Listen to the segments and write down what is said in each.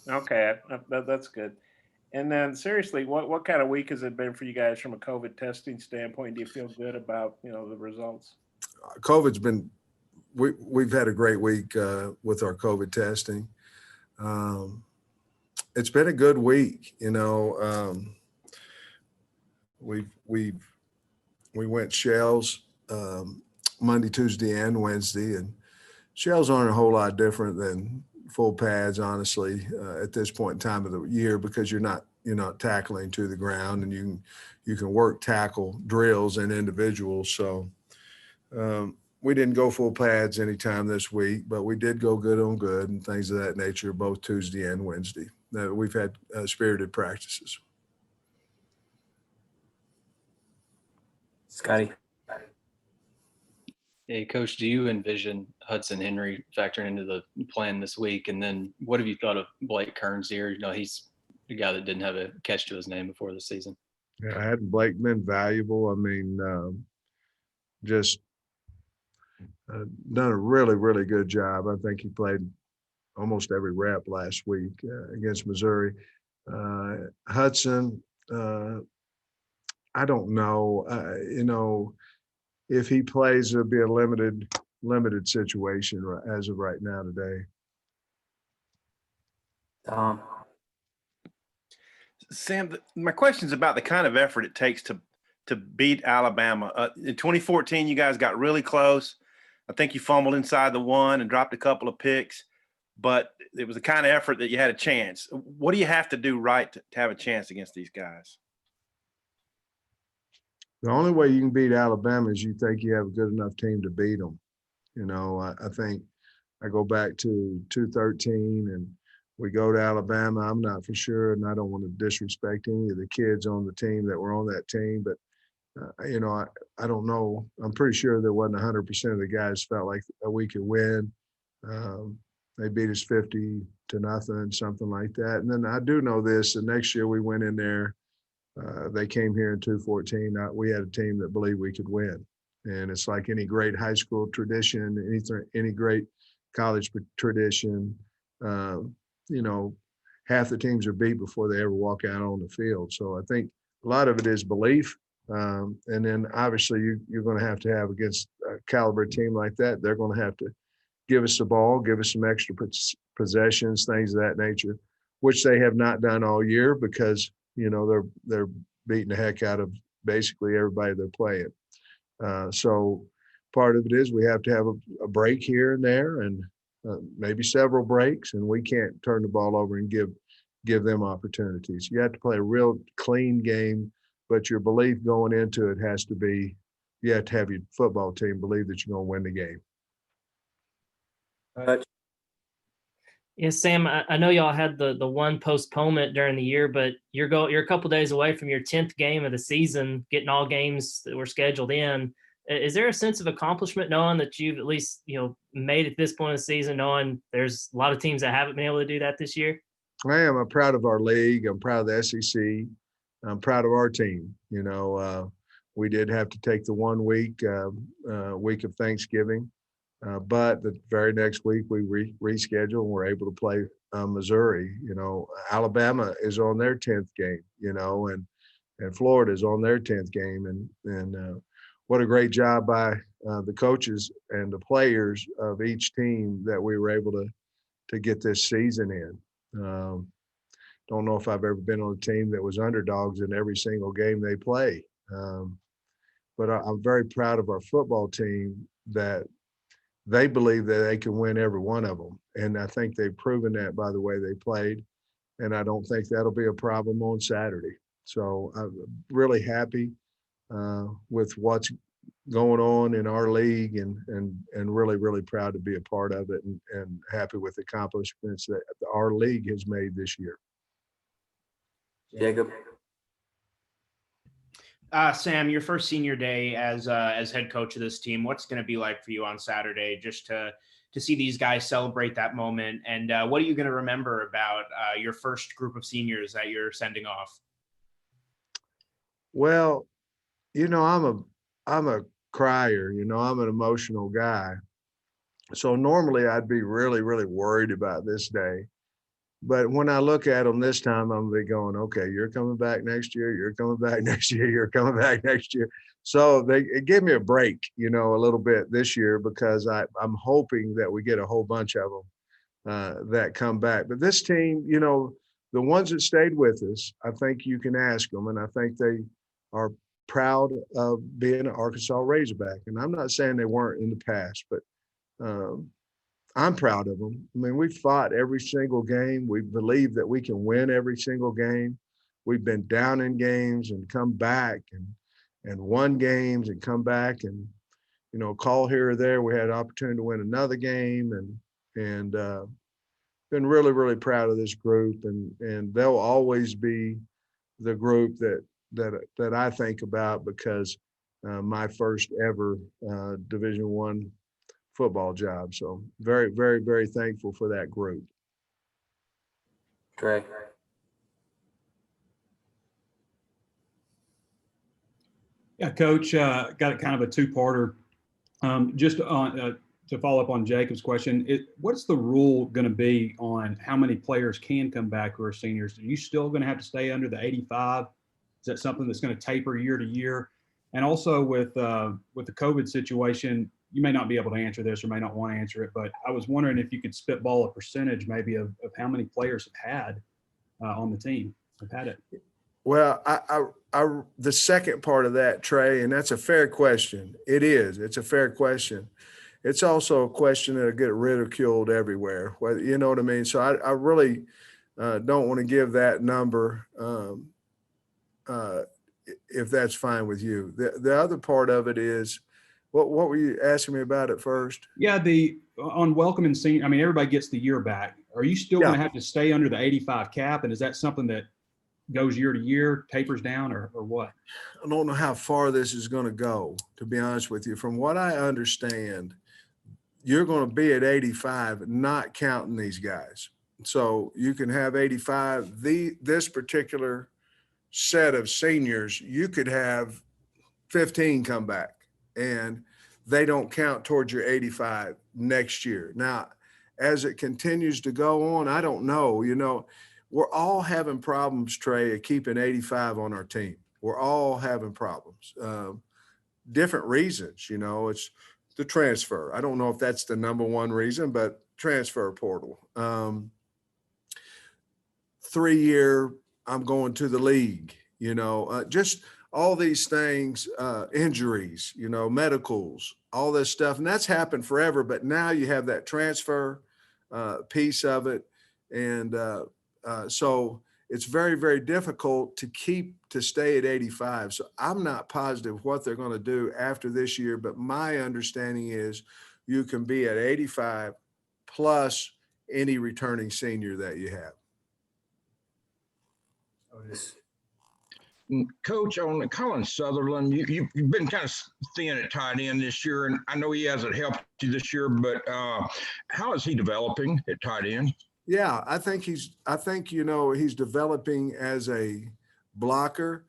Okay, that's good. And then seriously, what kind of week has it been for you guys from a COVID testing standpoint? Do you feel good about the results? COVID's been we've had a great week with our COVID testing. Um, it's been a good week. We've we went shells Monday, Tuesday, and Wednesday, and shells aren't a whole lot different than full pads, honestly, at this point in time of the year because you're not tackling to the ground, and you can work tackle drills and individuals. So we didn't go full pads anytime this week, but we did go good on good and things of that nature both Tuesday and Wednesday. We've had spirited practices. Scotty. Hey, Coach, do you envision Hudson Henry factoring into the plan this week? And then what have you thought of Blake Kearns here? He's the guy that didn't have a catch to his name before the season. Yeah, hadn't Blake been valuable? I mean, just done a really, really good job. I think he played almost every rep last week against Missouri. Hudson, I don't know. If he plays, it'll be a limited situation as of right now today. Sam, my question is about the kind of effort it takes to beat Alabama. In 2014, you guys got really close. I think you fumbled inside the one and dropped a couple of picks, but it was the kind of effort that you had a chance. What do you have to do right to have a chance against these guys? The only way you can beat Alabama is you think you have a good enough team to beat them. I think I go back to 2013 and we go to Alabama. I'm not for sure, and I don't want to disrespect any of the kids on the team that were on that team, but I don't know. I'm pretty sure there wasn't 100% of the guys felt like we could win. They beat us 50-0, something like that. And then I do know this, the next year we went in there, they came here in 2014. We had a team that believed we could win. And it's like any great high school tradition, any great college tradition, half the teams are beat before they ever walk out on the field. So I think a lot of it is belief. And then obviously you're going to have against a caliber team like that, they're going to have to give us the ball, give us some extra possessions, things of that nature, which they have not done all year because, they're beating the heck out of basically everybody they're playing. So part of it is we have to have a break here and there and maybe several breaks, and we can't turn the ball over and give them opportunities. You have to play a real clean game, but your belief going into it has to be, you have to have your football team believe that you're going to win the game. Yeah, Sam, I know y'all had the one postponement during the year, but you're a couple days away from your 10th game of the season, getting all games that were scheduled in. Is there a sense of accomplishment knowing that you've at least, made it this point of the season, knowing there's a lot of teams that haven't been able to do that this year? I am. I'm proud of our league. I'm proud of the SEC. I'm proud of our team. We did have to take the 1 week of Thanksgiving. But the very next week we reschedule and we're able to play Missouri. Alabama is on their 10th game, and Florida is on their 10th game. And what a great job by the coaches and the players of each team that we were able to get this season in. Don't know if I've ever been on a team that was underdogs in every single game they play. But I'm very proud of our football team that they believe that they can win every one of them. And I think they've proven that by the way they played. And I don't think that'll be a problem on Saturday. So I'm really happy with what's going on in our league and really, really proud to be a part of it and happy with the accomplishments that our league has made this year. Jacob. Sam, your first senior day as head coach of this team, what's going to be like for you on Saturday, just to see these guys celebrate that moment? And what are you going to remember about your first group of seniors that you're sending off? Well, I'm a crier, I'm an emotional guy. So normally I'd be really, really worried about this day. But when I look at them this time, I'm going, okay, you're coming back next year. You're coming back next year. You're coming back next year. So it gave me a break, a little bit this year, because I'm hoping that we get a whole bunch of them that come back. But this team, the ones that stayed with us, I think you can ask them, and I think they are proud of being an Arkansas Razorback. And I'm not saying they weren't in the past, but I'm proud of them. I mean, we fought every single game. We believe that we can win every single game. We've been down in games and come back and won games and come back and, call here or there. We had an opportunity to win another game and been really, really proud of this group. And they'll always be the group that I think about, because my first ever Division I football job. So very, very, very thankful for that group. Trey. Yeah, Coach, got kind of a two-parter. Just to follow up on Jacob's question, what's the rule going to be on how many players can come back who are seniors? Are you still going to have to stay under the 85? Is that something that's going to taper year to year? And also with the COVID situation, you may not be able to answer this or may not want to answer it, but I was wondering if you could spitball a percentage maybe of how many players have had on the team, have had it. Well, the second part of that, Trey, and that's a fair question. It is. It's a fair question. It's also a question that'll get ridiculed everywhere. Whether, you know what I mean? So I really don't want to give that number if that's fine with you. The other part of it is, what were you asking me about at first? Yeah, on welcoming senior, I mean, everybody gets the year back. Are you still going to have to stay under the 85 cap? And is that something that goes year to year, tapers down, or what? I don't know how far this is going to go, to be honest with you. From what I understand, you're going to be at 85, not counting these guys. So you can have 85. This particular set of seniors, you could have 15 come back, and they don't count towards your 85 next year. Now, as it continues to go on, I don't know. We're all having problems, Trey, of keeping 85 on our team. We're all having problems. Different reasons, it's the transfer. I don't know if that's the number one reason, but transfer portal. 3-year, I'm going to the league, just all these things, injuries, medicals, all this stuff. And that's happened forever, but now you have that transfer piece of it. And so it's very, very difficult to stay at 85. So I'm not positive what they're going to do after this year, but my understanding is you can be at 85 plus any returning senior that you have. Coach, on Colin Sutherland, you've been kind of thin at tight end this year, and I know he hasn't helped you this year, but how is he developing at tight end? Yeah, I think he's developing as a blocker.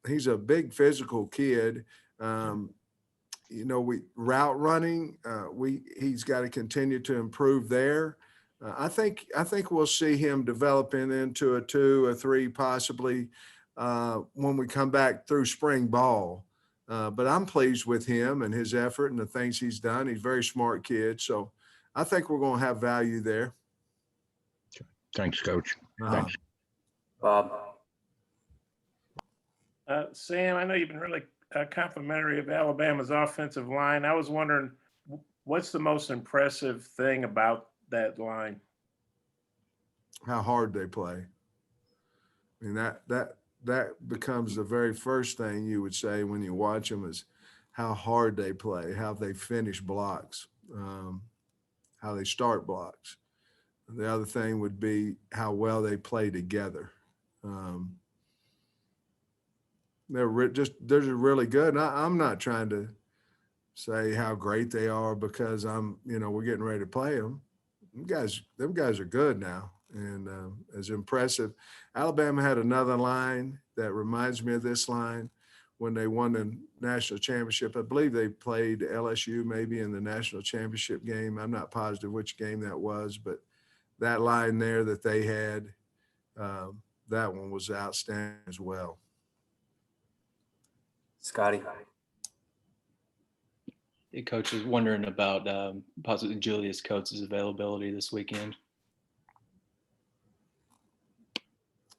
He's a big physical kid. We route running. He's got to continue to improve there. I think we'll see him developing into a 2 or 3 possibly when we come back through spring ball. But I'm pleased with him and his effort and the things he's done. He's a very smart kid. So I think we're going to have value there. Thanks, Coach. Thanks. Bob. Sam, I know you've been really complimentary of Alabama's offensive line. I was wondering, what's the most impressive thing about that line? How hard they play. I mean, that becomes the very first thing you would say when you watch them, is how hard they play, how they finish blocks, how they start blocks. The other thing would be how well they play together. They're really good. And I'm not trying to say how great they are because we're getting ready to play them. Them guys are good now and as impressive. Alabama had another line that reminds me of this line when they won the national championship. I believe they played LSU maybe in the national championship game. I'm not positive which game that was, but that line there that they had, that one was outstanding as well. Scotty. The coach was wondering about possibly Julius Coates' availability this weekend.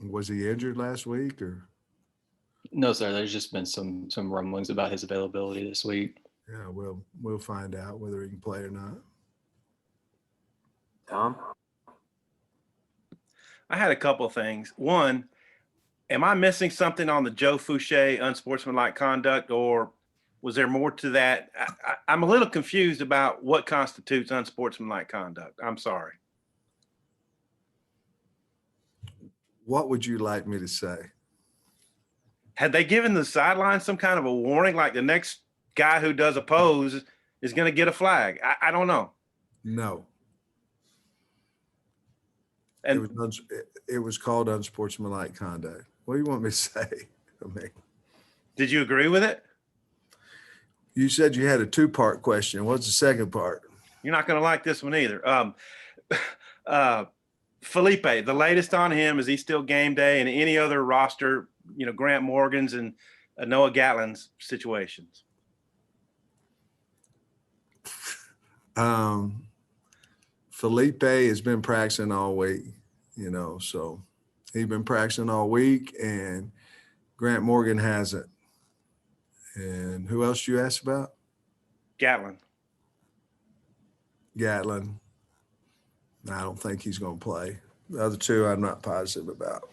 Was he injured last week or? No, sir. There's just been some rumblings about his availability this week. Yeah, we'll find out whether he can play or not. Tom? I had a couple of things. One, am I missing something on the Joe Fouché unsportsmanlike conduct, or was there more to that? I'm a little confused about what constitutes unsportsmanlike conduct. I'm sorry. What would you like me to say? Had they given the sideline some kind of a warning, like the next guy who does a pose is going to get a flag? I don't know. No. And it was called unsportsmanlike conduct. What do you want me to say? I mean, did you agree with it? You said you had a two-part question. What's the second part? You're not going to like this one either. Felipe, the latest on him, is he still game day, and any other roster, Grant Morgan's and Noah Gatlin's situations? Felipe has been practicing all week, so he's been practicing all week, and Grant Morgan hasn't. And who else you asked about? Gatlin. I don't think he's going to play. The other two, I'm not positive about.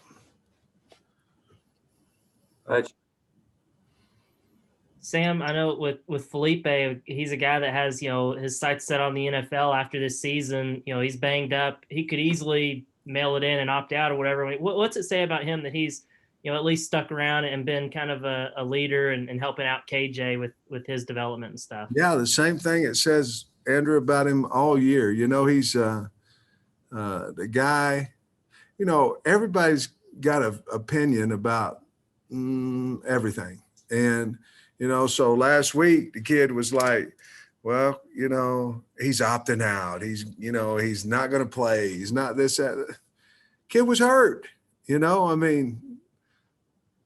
Sam, I know with Felipe, he's a guy that has, his sights set on the NFL after this season. He's banged up. He could easily mail it in and opt out or whatever. What's it say about him that he's, at least stuck around and been kind of a leader and helping out KJ with his development and stuff? Yeah, the same thing it says, Andrew, about him all year. He's the guy, everybody's got an opinion about everything. And, so last week the kid was like, well, he's opting out. He's not going to play. He's not this, that. Kid was hurt,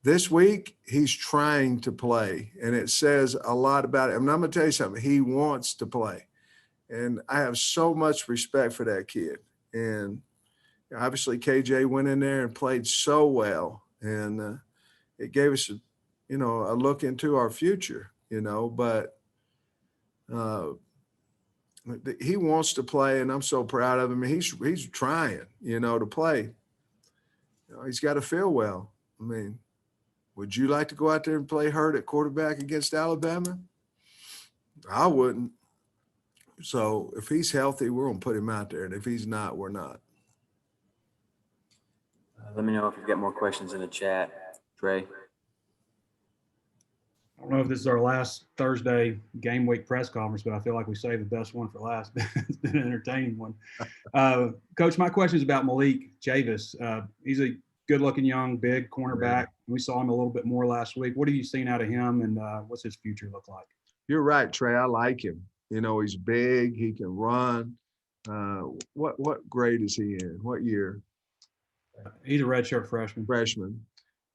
this week he's trying to play, and it says a lot about it. I'm going to tell you something. He wants to play. And I have so much respect for that kid. And obviously KJ went in there and played so well. And it gave us, a look into our future, but he wants to play, and I'm so proud of him. He's trying, to play. He's got to feel well. Would you like to go out there and play hurt at quarterback against Alabama? I wouldn't. So if he's healthy, we're going to put him out there. And if he's not, we're not. Let me know if you've got more questions in the chat, Trey. I don't know if this is our last Thursday game week press conference, but I feel like we saved the best one for last. It's been an entertaining one. Coach, my question is about Malik Javis. He's a good-looking young, big cornerback. We saw him a little bit more last week. What have you seen out of him, and what's his future look like? You're right, Trey. I like him. He's big. He can run. What grade is he in? What year? He's a redshirt freshman.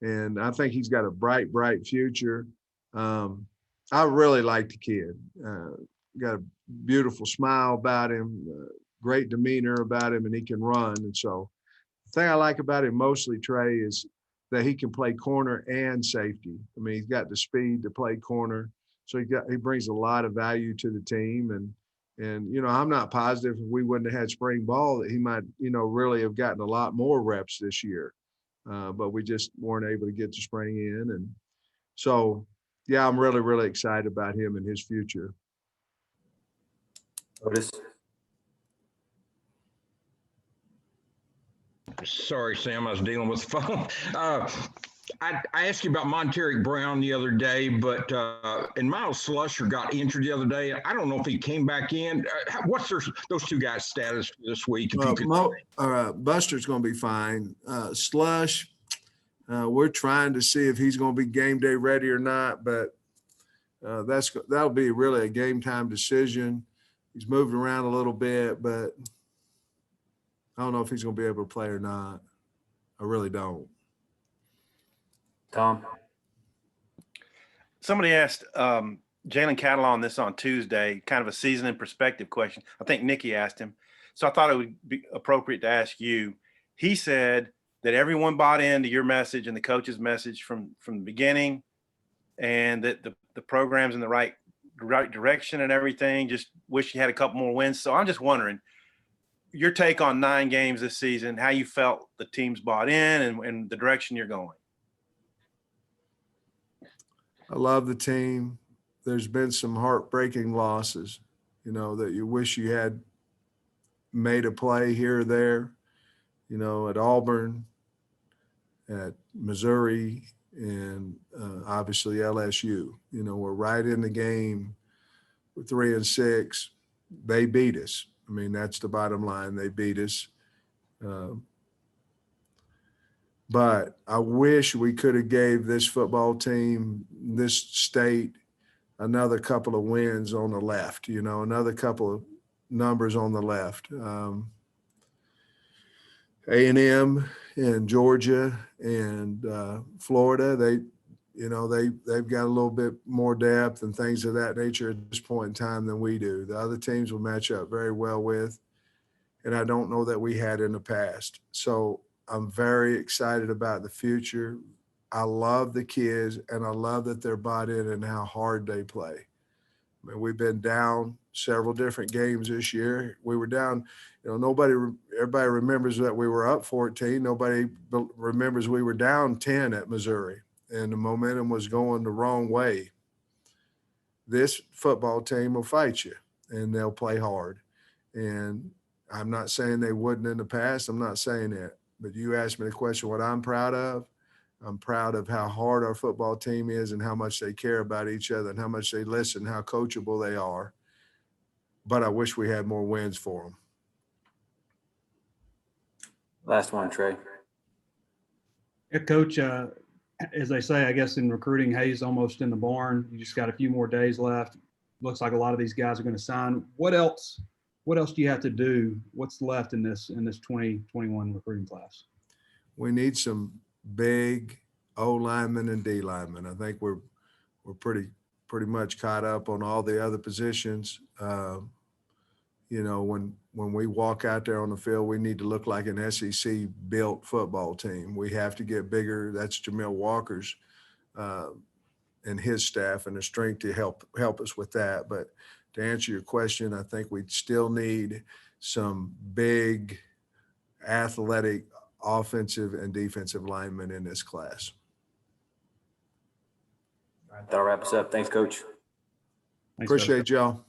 And I think he's got a bright future. I really like the kid. Got a beautiful smile about him, great demeanor about him, and he can run. And so the thing I like about him mostly, Trey, is that he can play corner and safety. He's got the speed to play corner. So he brings a lot of value to the team. And I'm not positive if we wouldn't have had spring ball that he might, really have gotten a lot more reps this year. But we just weren't able to get the spring in. And so, yeah, I'm really, really excited about him and his future. Otis. Sorry, Sam, I was dealing with the phone. I asked you about Monteric Brown the other day, but and Miles Slusher got injured the other day. I don't know if he came back in. What's those two guys' status this week? Buster's going to be fine. Slush, we're trying to see if he's going to be game day ready or not, but that'll be really a game time decision. He's moved around a little bit, but I don't know if he's going to be able to play or not. I really don't. Tom? Somebody asked Jalen Catalon this on Tuesday, kind of a season in perspective question. I think Nikki asked him. So I thought it would be appropriate to ask you. He said that everyone bought into your message and the coach's message from the beginning, and that the program's in the right direction and everything. Just wish you had a couple more wins. So I'm just wondering your take on 9 games this season, how you felt the team's bought in and the direction you're going. I love the team. There's been some heartbreaking losses, that you wish you had made a play here or there, at Auburn, at Missouri, and obviously LSU. We're right in the game. We're 3-6. They beat us. I mean, that's the bottom line. They beat us. But I wish we could have gave this football team, this state, another couple of wins on the left, another couple of numbers on the left. A&M and Georgia and Florida, they've got a little bit more depth and things of that nature at this point in time than we do. The other teams will match up very well with, and I don't know that we had in the past. So I'm very excited about the future. I love the kids, and I love that they're bought in and how hard they play. I mean, we've been down several different games this year. We were down, everybody remembers that we were up 14. Nobody remembers we were down 10 at Missouri, and the momentum was going the wrong way. This football team will fight you, and they'll play hard. And I'm not saying they wouldn't in the past. I'm not saying that. But you asked me the question, what I'm proud of. I'm proud of how hard our football team is and how much they care about each other and how much they listen, how coachable they are. But I wish we had more wins for them. Last one, Trey. Yeah, Coach, as they say, I guess in recruiting, hay's almost in the barn. You just got a few more days left. Looks like a lot of these guys are going to sign. What else do you have to do? What's left in this 2021 recruiting class? We need some big O linemen and D linemen. I think we're pretty much caught up on all the other positions. When we walk out there on the field, we need to look like an SEC built football team. We have to get bigger. That's Jamil Walker's and his staff and the strength to help us with that. But to answer your question, I think we still need some big athletic offensive and defensive linemen in this class. That'll wrap us up. Thanks, Coach. Thanks, Coach. Appreciate y'all.